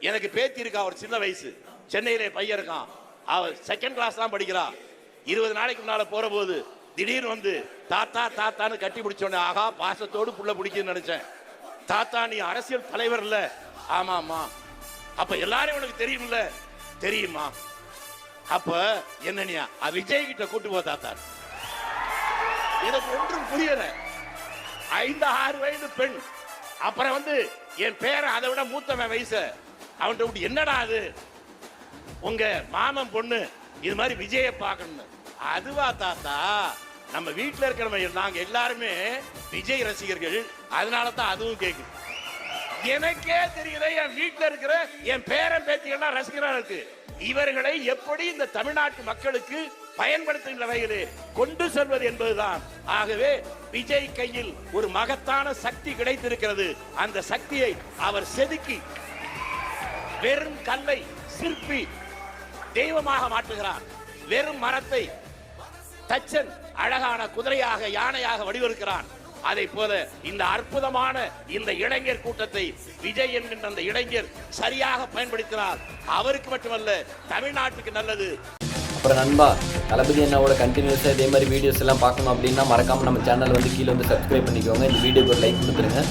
எனக்கு பேத்தி இருக்கா, ஒரு சின்ன வயசு, சென்னையிலே பையன் இருக்கான், அவ செகண்ட் கிளாஸ் தான் படிக்கிறா. 20 நாளைக்கு முன்னால போற போது திடீர்னு வந்து தாத்தா தாத்தான்னு கட்டி பிடிச்சோடனே, ஆகா பாசத்தோடு புள்ள பிடிக்குன்னு நினைச்சேன். தாத்தா நீ அரசியல் தலைவர் இல்ல? ஆமாமா. அப்ப எல்லாரும் உனக்கு தெரியும்ல? தெரியுமா. அப்ப என்னனியா விஜய் கிட்ட கூட்டு போ தாத்தா. எனக்கு ஒன்றும் புரியல. 5-6 வயது பெண். அப்புறம் வந்து என் பேரன் அதை விட மூத்தவன் வயசு, அவன்கிட்ட விட்டு என்னடா அது உங்க மாமன் பொண்ணு இது மாதிரி விஜய பார்க்கணும். அதுவா தாத்தா, நம்ம வீட்டில் இருக்கிற நாங்க எல்லாருமே விஜய் ரசிகர்கள், அதனால தான் அதுவும் கேட்குது. எனக்கே தெரியல என் வீட்டில் இருக்கிற என் பேரன் பேத்திகள்லாம் ரசிகரா இருக்கு. இவர்களை எப்படி இந்த தமிழ்நாட்டு மக்களுக்கு பயன்படுத்துகின்ற வகையிலே கொண்டு செல்வது என்பதுதான். ஆகவே விஜய் கையில் ஒரு மகத்தான சக்தி கிடைத்திருக்கிறது. அந்த சக்தியை அவர் செதுக்கி வெறும் கல்லை சிற்பி தெய்வமாக மாற்றுகிறார். வெறும் மரத்தை தச்சன் அழகான குதிரையாக யானையாக வடிவெடுக்கிறான். அதை போல இந்த அற்புதமான இந்த இளைஞர் கூட்டத்தை விஜய் என்கின்ற அந்த இளைஞர் சரியாக பயன்படுத்தினார். அவருக்கு மட்டுமல்ல, தமிழ்நாட்டுக்கு நல்லது. அப்புறம் நண்பா, தளபதி அண்ணாவோட கண்டினியூஸாக இதே மாதிரி வீடியோஸ் எல்லாம் பார்க்கணும் அப்படின்னா மறக்காமல் நம்ம சேனல் வந்து கீழே வந்து சப்ஸ்கிரைப் பண்ணிக்கோங்க. இந்த வீடியோக்கு ஒரு லைக் கொடுத்துருங்க.